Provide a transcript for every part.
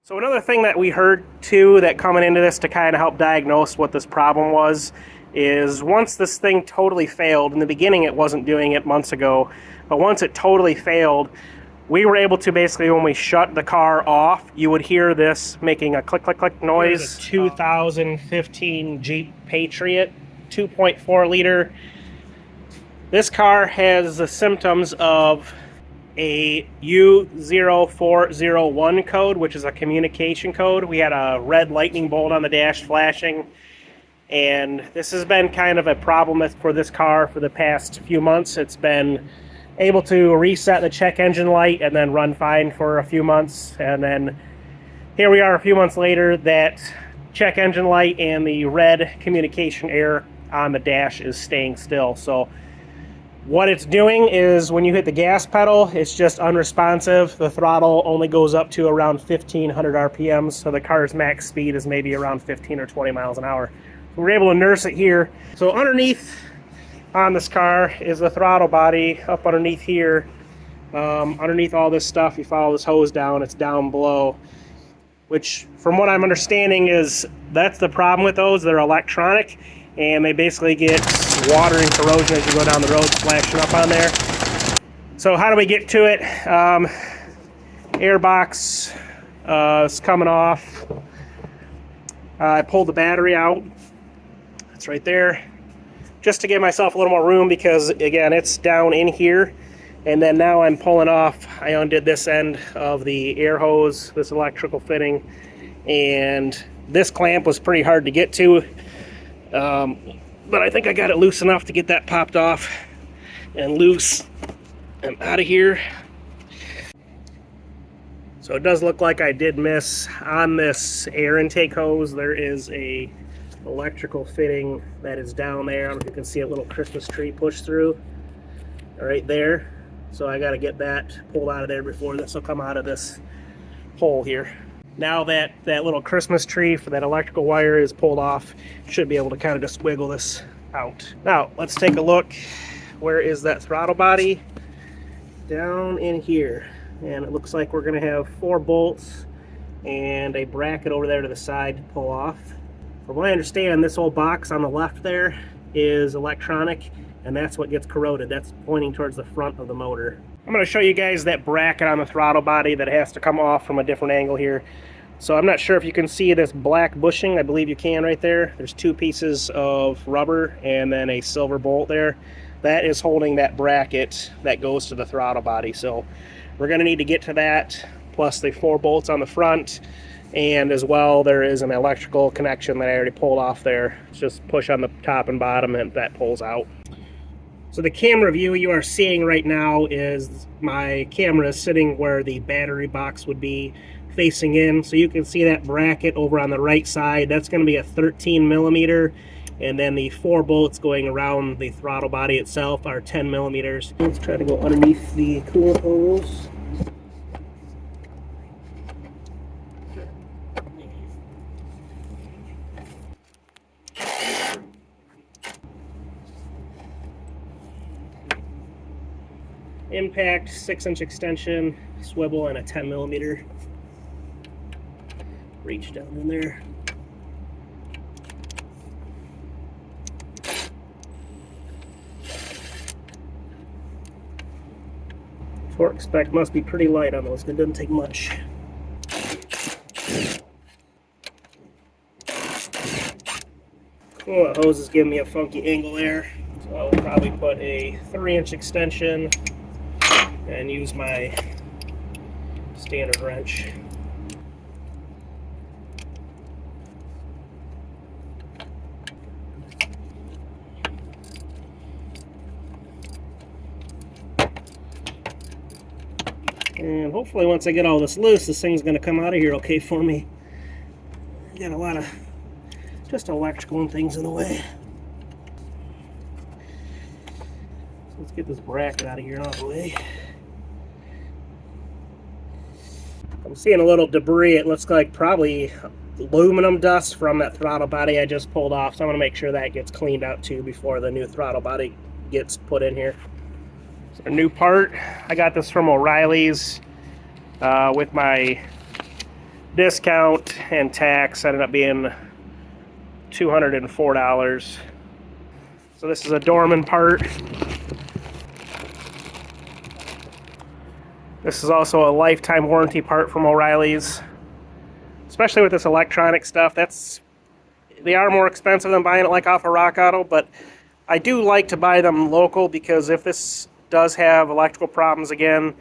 So another thing that we heard too, that coming into this to kind of help diagnose what this problem was, is once this thing totally failed, in the beginning it wasn't doing it months ago, but once it totally failed, we were able to basically, when we shut the car off, you would hear this making a click, click, click noise. Here's a 2015 Jeep Patriot, 2.4 liter. This car has the symptoms of a U0401 code, which is a communication code. We had a red lightning bolt on the dash flashing, and this has been kind of a problem for this car for the past few months. It's been able to reset the check engine light and then run fine for a few months, and then here we are a few months later, that check engine light and the red communication error on the dash is staying still. So what it's doing is when you hit the gas pedal, it's just unresponsive. The throttle only goes up to around 1500 RPMs, so the car's max speed is maybe around 15 or 20 miles an hour. So we're able to nurse it here. So underneath on this car is the throttle body. Up underneath here, underneath all this stuff, you follow this hose down, it's down below, which from what I'm understanding is that's the problem with those. They're electronic, and they basically get water and corrosion as you go down the road, splashing up on there. So how do we get to it? Air box is coming off. I pulled the battery out. It's right there, just to give myself a little more room, because again, it's down in here. And then now I'm pulling off, I undid this end of the air hose, this electrical fitting, and this clamp was pretty hard to get to. But I think I got it loose enough to get that popped off and loose and out of here. So it does look like I did miss on this air intake hose. There is a electrical fitting that is down there. I don't know if you can see a little Christmas tree push through right there. So I got to get that pulled out of there before this will come out of this hole here. Now that that little Christmas tree for that electrical wire is pulled off, should be able to kind of just wiggle this out. Now let's take a look. Where is that throttle body? Down in here. And it looks like we're going to have 4 bolts and a bracket over there to the side to pull off. From what I understand, this whole box on the left there is electronic, and that's what gets corroded. That's pointing towards the front of the motor. I'm going to show you guys that bracket on the throttle body that has to come off from a different angle here. So I'm not sure if you can see this black bushing. I believe you can right there. There's 2 pieces of rubber and then a silver bolt there. That is holding that bracket that goes to the throttle body. So we're going to need to get to that, plus the 4 bolts on the front. And as well, there is an electrical connection that I already pulled off there. It's just push on the top and bottom and that pulls out. So the camera view you are seeing right now is my camera is sitting where the battery box would be facing in. So you can see that bracket over on the right side. That's going to be a 13 millimeter. And then the 4 bolts going around the throttle body itself are 10 millimeters. Let's try to go underneath the coolant hose. Impact, 6-inch extension, swivel, and a 10 millimeter. Reach down in there. Torque spec must be pretty light on those, it doesn't take much. Oh, the hose is giving me a funky angle there, so I will probably put a 3-inch extension and use my standard wrench. And hopefully once I get all this loose, this thing's going to come out of here okay for me. Got a lot of just electrical and things in the way. So let's get this bracket out of here and out of the way. I'm seeing a little debris. It looks like probably aluminum dust from that throttle body I just pulled off. So I'm going to make sure that gets cleaned out too before the new throttle body gets put in here. So a new part. I got this from O'Reilly's with my discount and tax ended up being $204. So this is a Dorman part. This is also a lifetime warranty part from O'Reilly's. Especially with this electronic stuff, they are more expensive than buying it like off a Rock Auto, but I do like to buy them local because if this does have electrical problems again,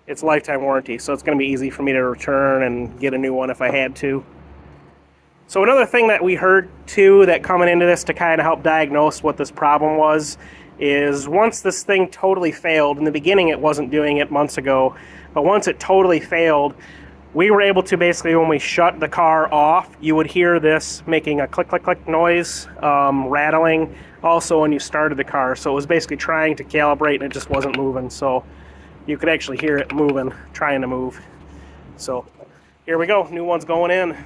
it's lifetime warranty, so it's going to be easy for me to return and get a new one if I had to. So another thing that we heard too, that coming into this to kind of help diagnose what this problem was, is once this thing totally failed, in the beginning it wasn't doing it months ago, but once it totally failed, we were able to basically, when we shut the car off, you would hear this making a click, click, click noise, rattling, also when you started the car. So it was basically trying to calibrate and it just wasn't moving. So you could actually hear it moving, trying to move. So here we go, new one's going in.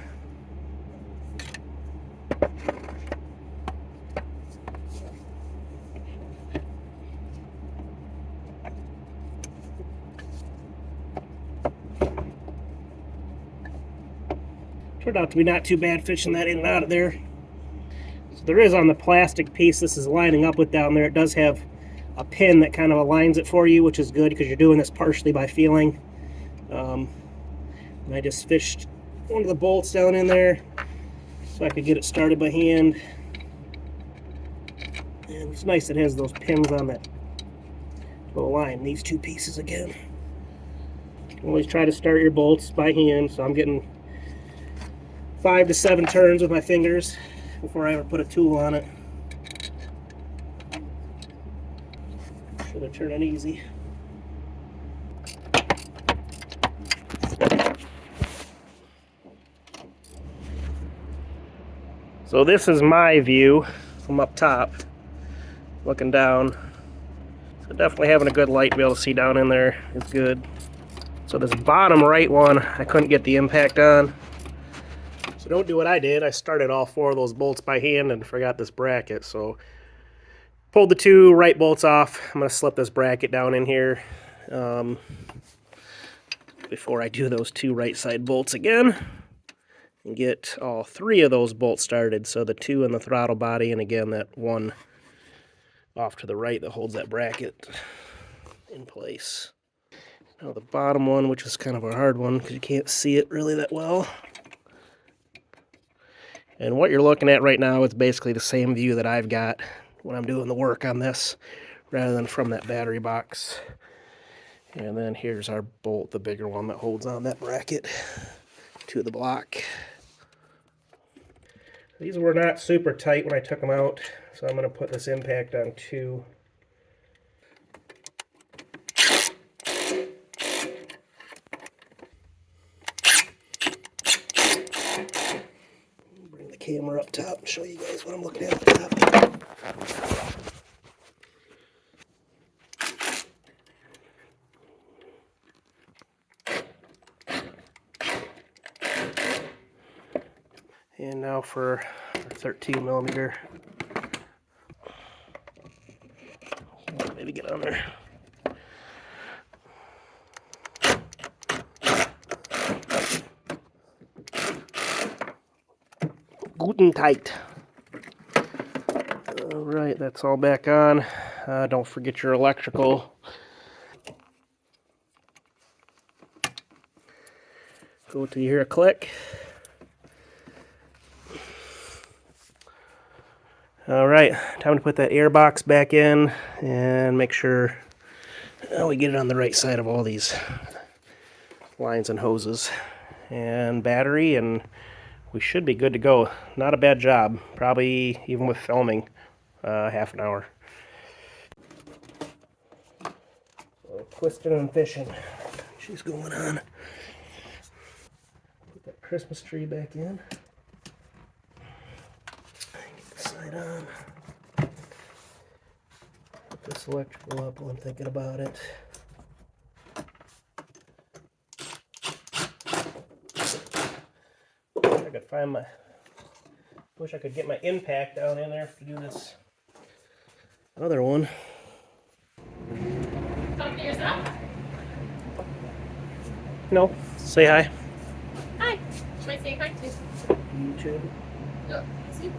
Turned out to be not too bad fishing that in and out of there. So there is on the plastic piece this is lining up with down there, it does have a pin that kind of aligns it for you, which is good because you're doing this partially by feeling. And I just fished one of the bolts down in there so I could get it started by hand. And it's nice it has those pins on that to align these two pieces again. Always try to start your bolts by hand, so I'm getting 5 to 7 turns with my fingers before I ever put a tool on it. Should have turned it easy. So this is my view from up top, looking down. So definitely having a good light to be able to see down in there is good. So this bottom right one, I couldn't get the impact on. So don't do what I did. I started all 4 of those bolts by hand and forgot this bracket. So pulled the 2 right bolts off. I'm going to slip this bracket down in here before I do those 2 right side bolts again. And get all 3 of those bolts started. So the 2 in the throttle body, and again that 1 off to the right that holds that bracket in place. Now the bottom one, which is kind of a hard one because you can't see it really that well. And what you're looking at right now is basically the same view that I've got when I'm doing the work on this, rather than from that battery box. And then here's our bolt, the bigger one that holds on that bracket to the block. These were not super tight when I took them out, so I'm going to put this impact on 2. Bring the camera up top and show you guys what I'm looking at up top. And now for our 13 millimeter. Maybe get on there. Guten tight. All right, that's all back on. Don't forget your electrical. Go till you hear a click. All right, time to put that air box back in and make sure we get it on the right side of all these lines and hoses and battery, and we should be good to go. Not a bad job, probably even with filming, half an hour. So, twisting and fishing. She's going on. Put that Christmas tree back in. Side on. Put this electrical up while I'm thinking about it. I could find my. Wish I could get my impact down in there to do this other one. Talking to yourself? No, say hi. am I saying hi to? YouTube. Oh, see?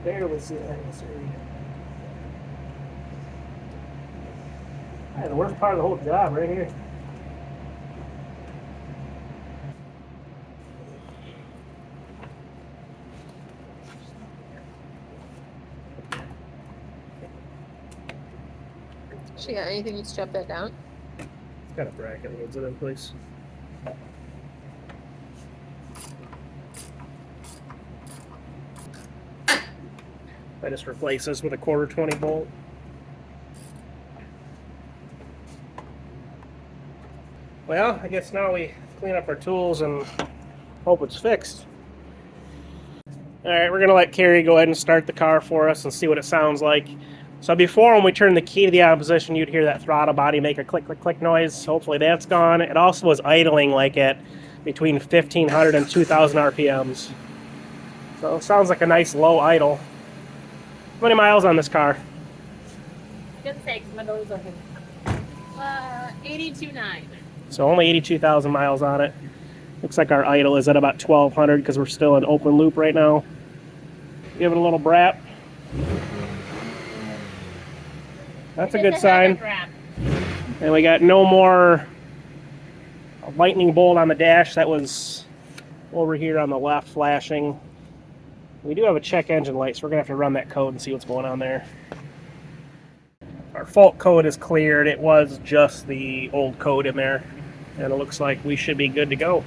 Barely see that in this area. Yeah, the worst part of the whole job right here. She got anything to strap that down? It's got a bracket that holds it in place. I just replace this with a 1/4 20 bolt. Well, I guess now we clean up our tools and hope it's fixed. All right, we're gonna let Carrie go ahead and start the car for us and see what it sounds like. So before, when we turned the key to the on position, you'd hear that throttle body make a click, click, click noise. Hopefully that's gone. It also was idling like at between 1,500 and 2,000 RPMs. So it sounds like a nice low idle. How many miles on this car? Didn't say because my door's open. 82.9. So only 82,000 miles on it. Looks like our idle is at about 1,200 because we're still in open loop right now. Give it a little brap. That's a good sign. And we got no more lightning bolt on the dash. That was over here on the left flashing. We do have a check engine light, so we're going to have to run that code and see what's going on there. Our fault code is cleared. It was just the old code in there. And it looks like we should be good to go.